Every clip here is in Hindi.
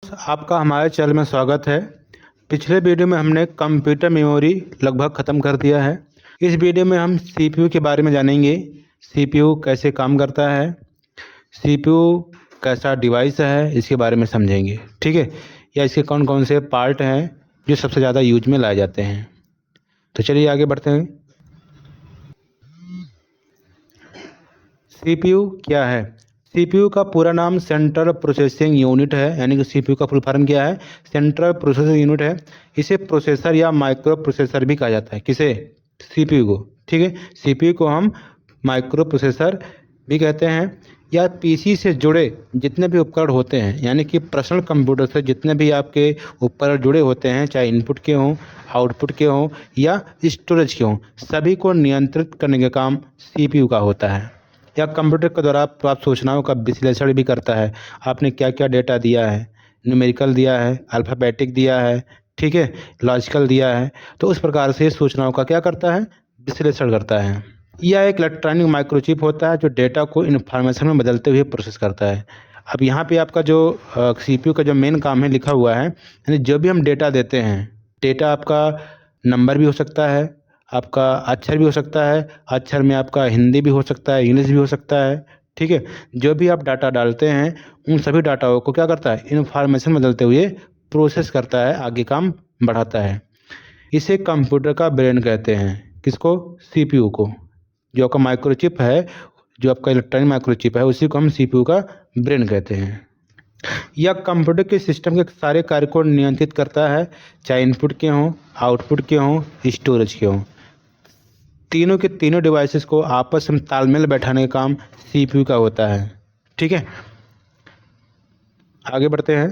दोस्त, आपका हमारे चैनल में स्वागत है। पिछले वीडियो में हमने कंप्यूटर मेमोरी लगभग ख़त्म कर दिया है। इस वीडियो में हम सीपीयू के बारे में जानेंगे। सीपीयू कैसे काम करता है, सीपीयू कैसा डिवाइस है, इसके बारे में समझेंगे। ठीक है, या इसके कौन कौन से पार्ट हैं जो सबसे ज़्यादा यूज में लाए जाते हैं। तो चलिए आगे बढ़ते हैं। सीपीयू क्या है? सीपीयू का पूरा नाम सेंट्रल प्रोसेसिंग यूनिट है, यानी कि सीपीयू का फुल फॉर्म क्या है? सेंट्रल प्रोसेसिंग यूनिट है। इसे प्रोसेसर या माइक्रो प्रोसेसर भी कहा जाता है। किसे? सीपीयू को। ठीक है, सीपीयू को हम माइक्रो प्रोसेसर भी कहते हैं। या पीसी से जुड़े जितने भी उपकरण होते हैं, यानी कि पर्सनल कंप्यूटर से जितने भी आपके उपकरण जुड़े होते हैं, चाहे इनपुट के हों, आउटपुट के हों या स्टोरेज के हों, सभी को नियंत्रित करने का काम सीपीयू का होता है। या कंप्यूटर के द्वारा प्राप्त सूचनाओं का विश्लेषण भी करता है। आपने क्या क्या डेटा दिया है, न्यूमेरिकल दिया है, अल्फ़ाबेटिक दिया है, ठीक है, लॉजिकल दिया है, तो उस प्रकार से सूचनाओं का क्या करता है? विश्लेषण करता है। यह एक इलेक्ट्रॉनिक माइक्रोचिप होता है जो डेटा को इन्फॉर्मेशन में बदलते हुए प्रोसेस करता है। अब यहाँ पे आपका जो सीपीयू का जो मेन काम है लिखा हुआ है, यानी जो भी हम डेटा देते हैं, डेटा आपका नंबर भी हो सकता है, आपका अक्षर भी हो सकता है, अक्षर में आपका हिंदी भी हो सकता है, इंग्लिश भी हो सकता है। ठीक है, जो भी आप डाटा डालते हैं उन सभी डाटाओं को क्या करता है? इन्फॉर्मेशन बदलते हुए प्रोसेस करता है, आगे काम बढ़ाता है। इसे कंप्यूटर का ब्रेन कहते हैं। किसको? सीपीयू को। जो आपका माइक्रोचिप है, जो आपका इलेक्ट्रॉनिक माइक्रोचिप है, उसी को हम सीपीयू का ब्रेन कहते हैं। यह कंप्यूटर के सिस्टम के सारे कार्य को नियंत्रित करता है, चाहे इनपुट के हों, आउटपुट के हों, स्टोरेज के हों। तीनों के तीनों डिवाइसेस को आपस में तालमेल बैठाने का काम सीपीयू का होता है। ठीक है, आगे बढ़ते हैं।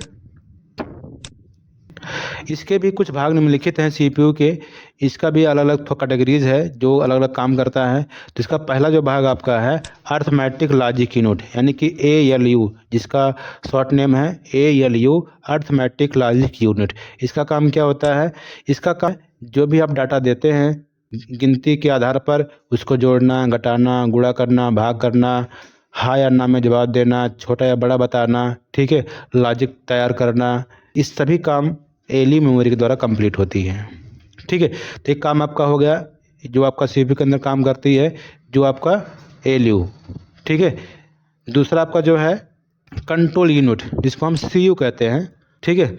इसके भी कुछ भाग निम्नलिखित हैं सीपीयू के। इसका भी अलग अलग कैटेगरीज है जो अलग अलग काम करता है। तो इसका पहला जो भाग आपका है अर्थमेटिक लॉजिक यूनिट, यानी कि ALU, जिसका शॉर्ट नेम है ALU, अर्थमेटिक लॉजिक यूनिट। इसका काम क्या होता है? इसका काम जो भी आप डाटा देते हैं, गिनती के आधार पर उसको जोड़ना, घटाना, गुणा करना, भाग करना, हाँ या ना में जवाब देना, छोटा या बड़ा बताना, ठीक है, लॉजिक तैयार करना, इस सभी काम एलयू मेमोरी के द्वारा कंप्लीट होती है। ठीक है, तो एक काम आपका हो गया जो आपका सीपीयू के अंदर काम करती है, जो आपका एलयू। ठीक है, दूसरा आपका जो है कंट्रोल यूनिट, जिसको हम सीयू कहते हैं। ठीक है,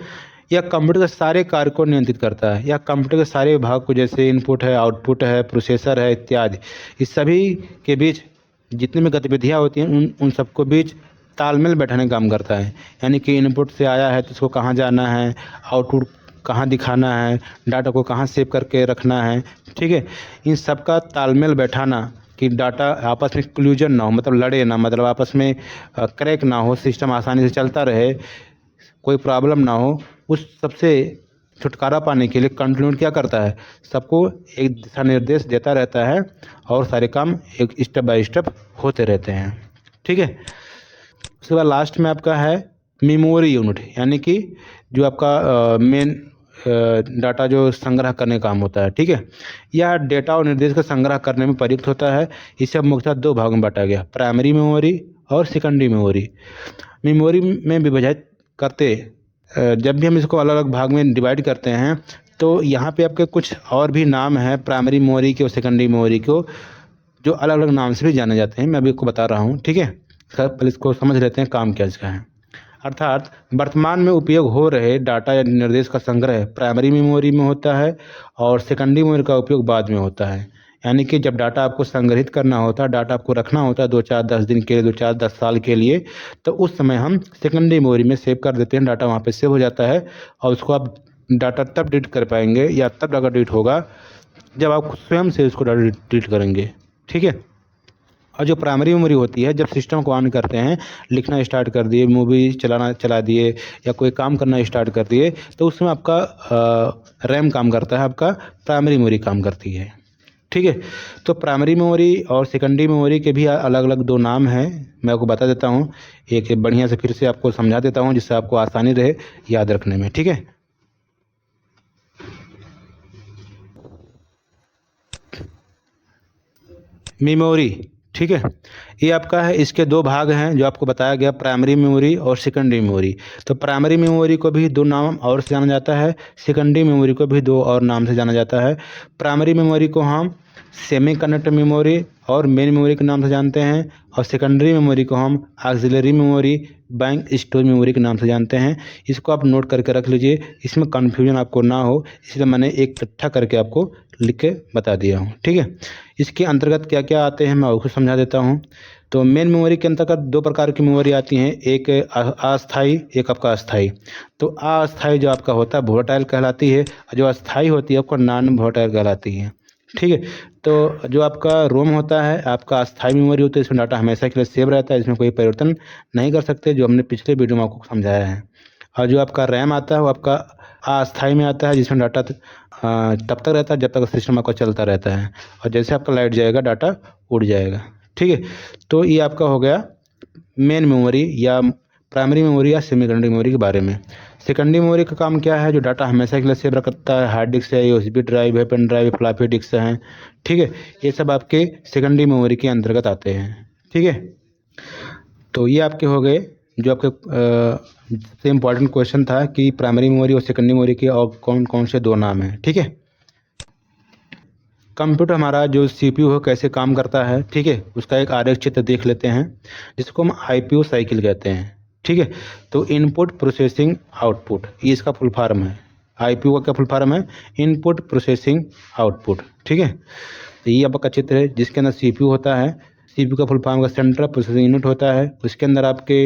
यह कंप्यूटर के सारे कार्य को नियंत्रित करता है। यह कंप्यूटर के सारे विभाग को, जैसे इनपुट है, आउटपुट है, प्रोसेसर है इत्यादि, इस सभी के बीच जितनी भी गतिविधियाँ होती हैं उन सबको बीच तालमेल बैठाने का काम करता है। यानी कि इनपुट से आया है तो उसको कहाँ जाना है, आउटपुट कहाँ दिखाना है, डाटा को कहाँ सेव करके रखना है। ठीक है, इन सब का तालमेल बैठाना कि डाटा आपस में क्लूजन ना हो, मतलब लड़े ना, मतलब आपस में क्रैक ना हो, सिस्टम आसानी से चलता रहे, कोई प्रॉब्लम ना हो, उस सबसे छुटकारा पाने के लिए कंट्रोल क्या करता है? सबको एक दिशा निर्देश देता रहता है और सारे काम एक स्टेप बाय स्टेप होते रहते हैं। ठीक है, उसके बाद लास्ट में आपका है मेमोरी यूनिट, यानी कि जो आपका मेन डाटा जो संग्रह करने का काम होता है। ठीक है, यह डेटा और निर्देश का संग्रह करने में प्रयुक्त होता है। इसे मुख्यतः दो भागों में बांटा गया, प्राइमरी मेमोरी और सेकेंडरी मेमोरी। मेमोरी में विभाजित करते जब भी हम इसको अलग अलग भाग में डिवाइड करते हैं तो यहाँ पे आपके कुछ और भी नाम है प्राइमरी मेमोरी के और सेकेंडरी मेमोरी को, जो अलग अलग नाम से भी जाने जाते हैं। मैं अभी आपको बता रहा हूँ। ठीक है, पहले इसको समझ लेते हैं काम क्या इसका है। अर्थात वर्तमान में उपयोग हो रहे डाटा या निर्देश का संग्रह प्राइमरी मेमोरी में होता है और सेकेंडरी मेमोरी का उपयोग बाद में होता है। यानी कि जब डाटा आपको संग्रहित करना होता है, डाटा आपको रखना होता है 2-4-10 दिन के लिए, 2-4-10 साल के लिए, तो उस समय हम सेकेंडरी मेमोरी में सेव कर देते हैं। डाटा वहाँ पे सेव हो जाता है और उसको आप डाटा तब डिलीट कर पाएंगे या तब डाटा डिलीट होगा जब आप स्वयं से उसको डाटा डिलीट करेंगे। ठीक है, और जो प्राइमरी मेमोरी होती है, जब सिस्टम को ऑन करते हैं, लिखना स्टार्ट कर दिए, मूवी चला दिए या कोई काम करना स्टार्ट कर दिए, तो उसमें आपका रैम काम करता है, आपका प्राइमरी मेमोरी काम करती है। ठीक है, तो प्राइमरी मेमोरी और सेकेंडरी मेमोरी के भी अलग अलग दो नाम हैं। मैं आपको बता देता हूँ, एक बढ़िया से फिर से आपको समझा देता हूँ जिससे आपको आसानी रहे याद रखने में। ठीक है, मेमोरी, ठीक है, ये आपका है, इसके दो भाग हैं जो आपको बताया गया, प्राइमरी मेमोरी और सेकेंडरी मेमोरी। तो प्राइमरी मेमोरी को भी दो नाम और से जाना जाता है, सेकेंडरी मेमोरी को भी दो और नाम से जाना जाता है। प्राइमरी मेमोरी को हम सेमी कंडक्टर मेमोरी और मेन मेमोरी के नाम से जानते हैं, और सेकेंडरी मेमोरी को हम auxiliary memory, bank storage memory के नाम से जानते हैं। इसको आप नोट करके रख लीजिए, इसमें कन्फ्यूजन आपको ना हो, इसलिए मैंने एक इकट्ठा करके आपको लिख के बता दिया हूँ। ठीक है, इसके अंतर्गत क्या क्या आते हैं मैं आपको समझा देता हूँ। तो मेन मेमोरी के अंतर्गत दो प्रकार की मेमोरी आती हैं, एक अस्थाई, एक आपका अस्थाई। तो अस्थाई जो आपका होता है वोलेटाइल कहलाती है, और जो अस्थाई होती है आपको नॉन वोलेटाइल कहलाती है। ठीक है, तो जो आपका रोम होता है आपका अस्थाई मेमोरी होती है, इसमें डाटा हमेशा के लिए सेव रहता है, इसमें कोई परिवर्तन नहीं कर सकते, जो हमने पिछले वीडियो में आपको समझाया है। और जो आपका रैम आता है वो आपका अस्थाई में आता है, जिसमें डाटा तब तक रहता है जब तक सिस्टम आपका चलता रहता है, और जैसे आपका लाइट जाएगा डाटा उड़ जाएगा। ठीक है, तो ये आपका हो गया मेन मेमोरी या प्राइमरी मेमोरी या सेमी कंडक्टर मेमोरी के बारे में। सेकेंडरी मेमोरी का काम क्या है, जो डाटा हमेशा के लिए सेव रखता है, हार्ड डिस्क है, यूएसबी ड्राइव है, पेन ड्राइव है, फ्लॉपी डिस्क हैं। ठीक है, ये सब आपके सेकेंडरी मेमोरी के अंतर्गत आते हैं। ठीक है, तो ये आपके हो गए जो आपके सबसे इम्पोर्टेंट क्वेश्चन था कि प्राइमरी मेमोरी और सेकेंडरी मेमोरी के और कौन कौन से दो नाम हैं। ठीक है, कंप्यूटर हमारा जो सीपीयू है कैसे काम करता है, ठीक है, उसका एक आरेख चित्र देख लेते हैं, जिसको हम आईपीयू साइकिल कहते हैं। ठीक है, तो इनपुट प्रोसेसिंग आउटपुट, ये इसका फुल फॉर्म है। आईपीयू का क्या फुल फॉर्म है, इनपुट प्रोसेसिंग आउटपुट। ठीक है, तो ये आपका चित्र है जिसके अंदर सीपीयू होता है, सीपीयू का फुल फॉर्म का सेंट्रल प्रोसेसिंग यूनिट होता है, उसके अंदर आपके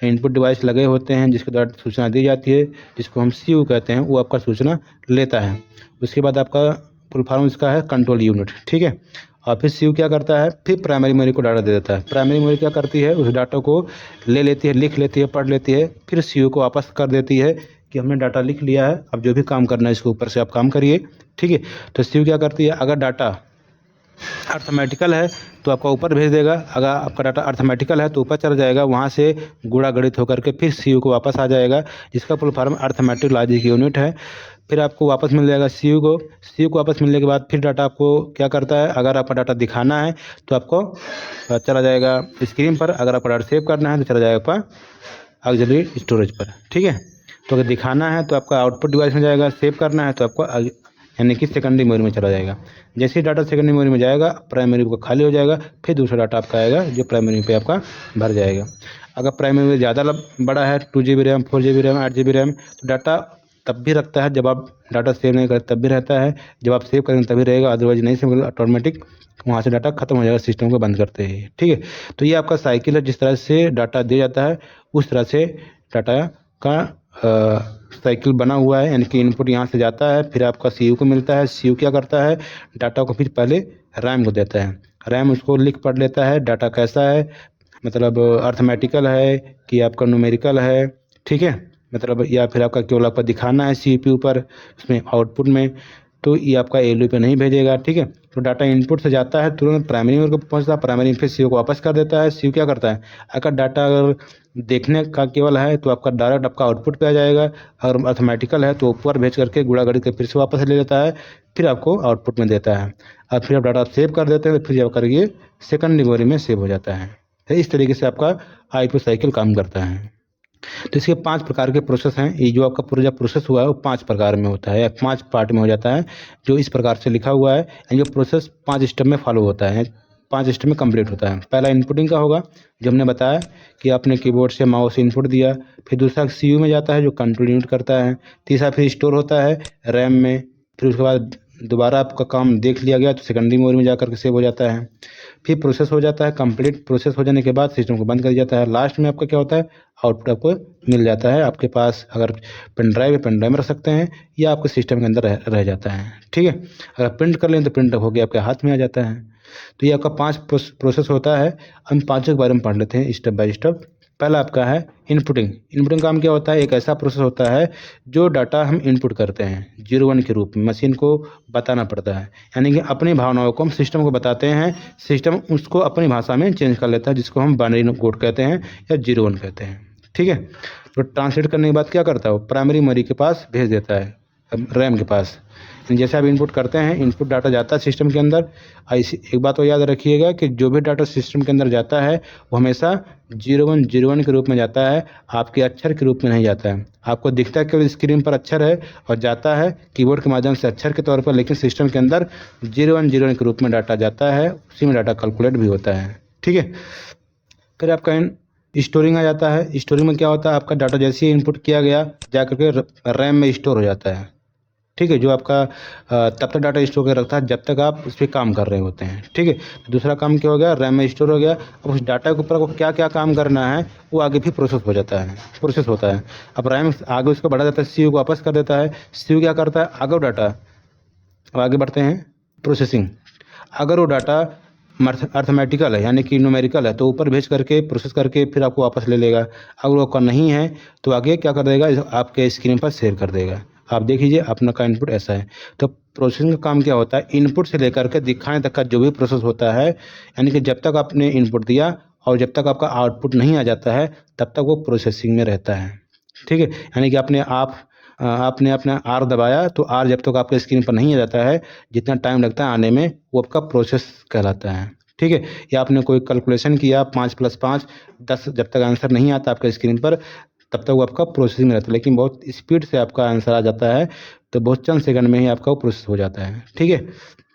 इनपुट डिवाइस लगे होते हैं जिसके द्वारा सूचना दी जाती है, जिसको हम सीयू कहते हैं, वो आपका सूचना लेता है। उसके बाद आपका फुल फॉर्म इसका है कंट्रोल यूनिट। ठीक है, और फिर सीयू क्या करता है, फिर प्राइमरी मेमोरी को डाटा दे देता है। प्राइमरी मेमोरी क्या करती है, उस डाटा को ले लेती है, लिख लेती है, पढ़ लेती है, फिर सीयू को वापस कर देती है कि हमने डाटा लिख लिया है, अब जो भी काम करना है इसके ऊपर से आप काम करिए। ठीक है, तो सीयू क्या करती है, अगर डाटा अर्थमेटिकल है तो आपका ऊपर भेज देगा, अगर आपका डाटा अर्थमेटिकल है तो ऊपर चला जाएगा, वहाँ से गुणा गणित होकर के फिर सीयू को वापस आ जाएगा, जिसका full form arithmetic logic unit है। फिर आपको वापस मिल जाएगा सीयू को वापस मिलने के बाद फिर डाटा आपको क्या करता है, अगर आपका डाटा दिखाना है तो आपको चला जाएगा स्क्रीन पर, अगर आपका डाटा सेव करना है तो चला जाएगा आपका ऑक्सिलरी स्टोरेज पर। ठीक है, तो अगर दिखाना है तो आपका आउटपुट डिवाइस में जाएगा, सेव करना है तो आपको यानी कि सेकेंडरी मेमोरी में चला जाएगा। जैसे ही डाटा सेकेंडरी मेमोरी में जाएगा प्राइमरी का खाली हो जाएगा, फिर दूसरा डाटा आपका आएगा जो प्राइमरी पे आपका भर जाएगा। अगर प्राइमरी में ज़्यादा बड़ा है, 2 GB RAM, 4 GB RAM, 8 GB RAM, तो डाटा तब भी रखता है जब आप डाटा सेव नहीं करते, तब भी रहता है, जब आप सेव करेंगे तभी रहेगा, अदरवाइज नहीं सेव करेंगे ऑटोमेटिक वहाँ से डाटा खत्म हो जाएगा सिस्टम को बंद करते ही। ठीक है, तो ये आपका साइकिल है, जिस तरह से डाटा दिया जाता है उस तरह से डाटा का साइकिल बना हुआ है, यानी कि इनपुट यहाँ से जाता है, फिर आपका सीयू को मिलता है, सीयू क्या करता है, डाटा को फिर पहले रैम को देता है, रैम उसको लिख पढ़ लेता है, डाटा कैसा है, मतलब अर्थमेटिकल है कि आपका न्यूमेरिकल है। ठीक है, मतलब या फिर आपका केवल आपका दिखाना है सीपीयू पर उसमें आउटपुट में, तो ये आपका एलयू पे नहीं भेजेगा। ठीक है, तो डाटा इनपुट से जाता है तुरंत प्राइमरी मेमोरी को पहुंचता है, प्राइमरी फिर सीयू को वापस कर देता है। सीयू क्या करता है, अगर डाटा अगर देखने का केवल है तो आपका डायरेक्ट आपका आउटपुट पे आ जाएगा, अगर अर्थमेटिकल है तो ऊपर भेज करके गुणा गणित के फिर से वापस ले लेता है, फिर आपको आउटपुट में देता है, और फिर आप डाटा सेव कर देते हैं, तो फिर जाकर ये सेकंड मेमोरी में सेव हो जाता है। तो इस तरीके से आपका आईपीयू साइकिल काम करता है। तो इसके 5 प्रकार के प्रोसेस हैं। ये जो आपका पूरा जो प्रोसेस हुआ है वो 5 प्रकार में होता है या 5 पार्ट में हो जाता है, जो इस प्रकार से लिखा हुआ है। यानी जो प्रोसेस 5 स्टेप में फॉलो होता है, 5 स्टेप में कंप्लीट होता है। पहला इनपुटिंग का होगा, जो हमने बताया कि आपने कीबोर्ड से माउस इनपुट दिया, फिर दूसरा सीयू में जाता है जो कंट्रोल यूनिट करता है, तीसरा फिर स्टोर होता है रैम में, फिर उसके बाद दोबारा आपका काम देख लिया गया तो सेकेंडरी मेमोरी में जाकर के सेव हो जाता है, फिर प्रोसेस हो जाता है, कंप्लीट प्रोसेस हो जाने के बाद सिस्टम को बंद कर दिया जाता है। लास्ट में आपका क्या होता है, आउटपुट आपको मिल जाता है, आपके पास अगर पेन ड्राइव है पेन ड्राइव में रख सकते हैं या आपके सिस्टम के अंदर रह जाता है। ठीक है, अगर प्रिंट कर लें तो प्रिंट होकर आपके हाथ में आ जाता है। तो ये आपका 5 प्रोसेस होता है। हम 5 के बारे में पढ़ लेते हैं स्टेप बाय स्टेप। पहला आपका है इनपुटिंग। इनपुटिंग काम क्या होता है, एक ऐसा प्रोसेस होता है जो डाटा हम इनपुट करते हैं 0 1 के रूप में, मशीन को बताना पड़ता है, यानी कि अपनी भावनाओं को हम सिस्टम को बताते हैं, सिस्टम उसको अपनी भाषा में चेंज कर लेता है, जिसको हम बाइनरी कोड कहते हैं या 0 1 कहते हैं। ठीक है, तो ट्रांसलेट करने के बाद क्या करता है वो प्राइमरी मेमोरी के पास भेज देता है, रैम के पास, जैसे आप इनपुट करते हैं, इनपुट डाटा जाता है सिस्टम के अंदर। ऐसी एक बात तो याद रखिएगा कि जो भी डाटा सिस्टम के अंदर जाता है वो हमेशा 0101 के रूप में जाता है, आपके अक्षर के रूप में नहीं जाता है। आपको दिखता है केवल स्क्रीन पर अक्षर है और जाता है कीबोर्ड के माध्यम से अक्षर के तौर पर, लेकिन सिस्टम के अंदर 0101 के रूप में डाटा जाता है, उसी में डाटा कैलकुलेट भी होता है। ठीक है, फिर आपका स्टोरिंग आ जाता है। स्टोरिंग में क्या होता है, आपका डाटा जैसे ही इनपुट किया गया जा करके रैम में स्टोर हो जाता है। ठीक है, जो आपका तब तक डाटा स्टोर कर रखता है जब तक आप उस पर काम कर रहे होते हैं। ठीक है, दूसरा काम क्या हो गया, रैम में स्टोर हो गया। अब उस डाटा के ऊपर आपको क्या क्या काम करना है वो आगे भी प्रोसेस होता है। अब रैम आगे उसको बढ़ा जाता है, सीयू को वापस कर देता है। सीयू क्या करता है, आगे वो डाटा, अब आगे बढ़ते हैं प्रोसेसिंग। अगर वो डाटा अर्थमेटिकल है यानी कि न्यूमेरिकल है तो ऊपर भेज करके प्रोसेस करके फिर आपको वापस ले लेगा। अगर वो नहीं है तो आगे क्या कर देगा, आपके स्क्रीन पर शेयर कर देगा। आप देख लीजिए अपना का इनपुट ऐसा है। तो प्रोसेसिंग का काम क्या होता है, इनपुट से लेकर के दिखाने तक का जो भी प्रोसेस होता है, यानी कि जब तक आपने इनपुट दिया और जब तक आपका आउटपुट नहीं आ जाता है तब तक वो प्रोसेसिंग में रहता है। ठीक है, यानी कि आपने अपना आर दबाया तो आर जब तक आपके स्क्रीन पर नहीं आ जाता है, जितना टाइम लगता है आने में, वो आपका प्रोसेस कहलाता है। ठीक है, या आपने कोई कैलकुलेशन किया 5 + 5 10, जब तक आंसर नहीं आता आपके स्क्रीन पर तब तक वो आपका प्रोसेसिंग में रहता है। लेकिन बहुत स्पीड से आपका आंसर आ जाता है तो बहुत चंद सेकंड में ही आपका वो प्रोसेस हो जाता है। ठीक है,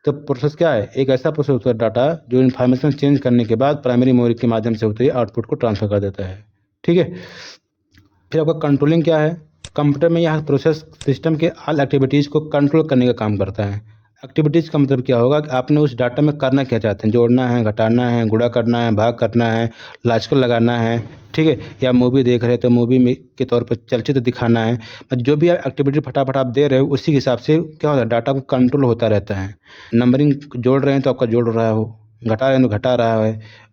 तो प्रोसेस क्या है, एक ऐसा प्रोसेस होता है डाटा जो इन्फॉर्मेशन चेंज करने के बाद प्राइमरी मेमोरी के माध्यम से होते हुए आउटपुट को ट्रांसफर कर देता है। ठीक है, फिर आपका कंट्रोलिंग क्या है, कंप्यूटर में यह प्रोसेस सिस्टम के ऑल एक्टिविटीज़ को कंट्रोल करने का काम करता है। एक्टिविटीज़ का मतलब क्या होगा कि आपने उस डाटा में करना क्या चाहते हैं, जोड़ना है, घटाना है, गुणा करना है, भाग करना है, लॉजिकल लगाना है। ठीक है, या मूवी देख रहे हैं तो मूवी में के तौर पर चलचित्र दिखाना है। जो भी एक्टिविटी फटाफट आप दे रहे हो उसी के हिसाब से क्या होता है, डाटा को कंट्रोल होता रहता है। नंबरिंग जोड़ रहे हैं तो आपका जोड़ रहा हो, घटा रहे हैं तो घटा रहा है,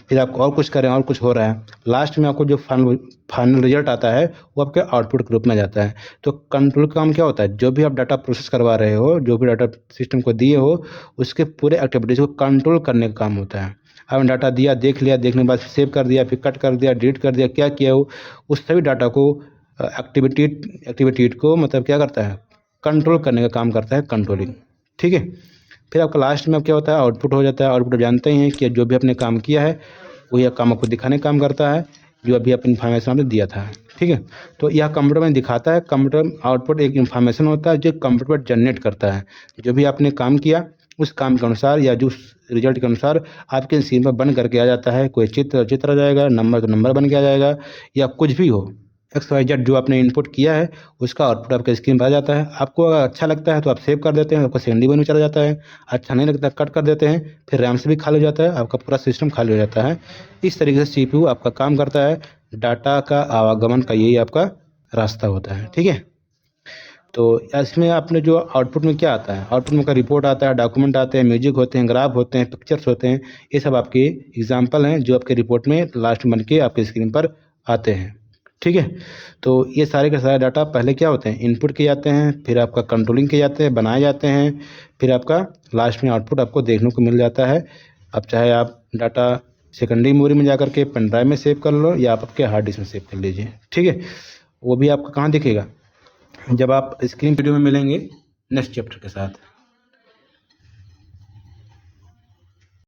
फिर आप और कुछ करें और कुछ हो रहा है, लास्ट में आपको जो फाइनल रिजल्ट आता है वो आपके आउटपुट के रूप में जाता है। तो कंट्रोल का काम क्या होता है, जो भी आप डाटा प्रोसेस करवा रहे हो, जो भी डाटा सिस्टम को दिए हो, उसके पूरे एक्टिविटीज़ को कंट्रोल करने का काम होता है। आपने डाटा दिया, देख लिया, देखने के बाद सेव कर दिया, फिर कट कर दिया, डिलीट कर दिया, क्या किया हो, उस सभी डाटा को एक्टिविटी को मतलब क्या करता है, कंट्रोल करने का काम करता है कंट्रोलिंग। ठीक है, फिर आपका लास्ट में अब क्या होता है, आउटपुट हो जाता है। आउटपुट आप जानते ही हैं कि जो भी आपने काम किया है वही काम आपको दिखाने का काम करता है, जो अभी अपनी इन्फॉर्मेशन आपने दिया था। ठीक है, तो यह कंप्यूटर में दिखाता है। कंप्यूटर आउटपुट एक इन्फॉर्मेशन होता है जो कंप्यूटर जनरेट करता है। जो भी आपने काम किया उस काम के अनुसार या जो रिजल्ट के अनुसार आपके स्क्रीन पर बन करके आ जाता है। कोई चित्र आ जाएगा, नंबर तो नंबर बन के आ जाएगा, या कुछ भी हो, XYZ जो आपने इनपुट किया है उसका आउटपुट आपके स्क्रीन पर आ जाता है। आपको अगर अच्छा लगता है तो आप सेव कर देते हैं, आपका सेकेंडरी में चला जाता है। अच्छा नहीं लगता कट कर देते हैं, फिर रैम से भी खाली हो जाता है, आपका पूरा सिस्टम खाली हो जाता है। इस तरीके से CPU आपका काम करता है। डाटा का आवागमन का यही आपका रास्ता होता है। ठीक है, तो इसमें आपने जो आउटपुट में क्या आता है, आउटपुट में का रिपोर्ट आता है, डॉक्यूमेंट आते हैं, म्यूजिक होते हैं, ग्राफ होते हैं, पिक्चर्स होते हैं। ये सब आपके एग्जाम्पल हैं जो आपके रिपोर्ट में लास्ट बन के आपके स्क्रीन पर आते हैं। ठीक है, तो ये सारे के सारे डाटा पहले क्या होते हैं, इनपुट किए जाते हैं, फिर आपका कंट्रोलिंग किए जाते हैं, बनाए जाते हैं, फिर आपका लास्ट में आउटपुट आपको देखने को मिल जाता है। अब चाहे आप डाटा सेकेंडरी मेमोरी में जा करके पेन ड्राइव में सेव कर लो या आप आपके हार्ड डिस्क में सेव कर लीजिए। ठीक है, वो भी आपको कहाँ दिखेगा, जब आप स्क्रीन वीडियो में मिलेंगे नेक्स्ट चैप्टर के साथ।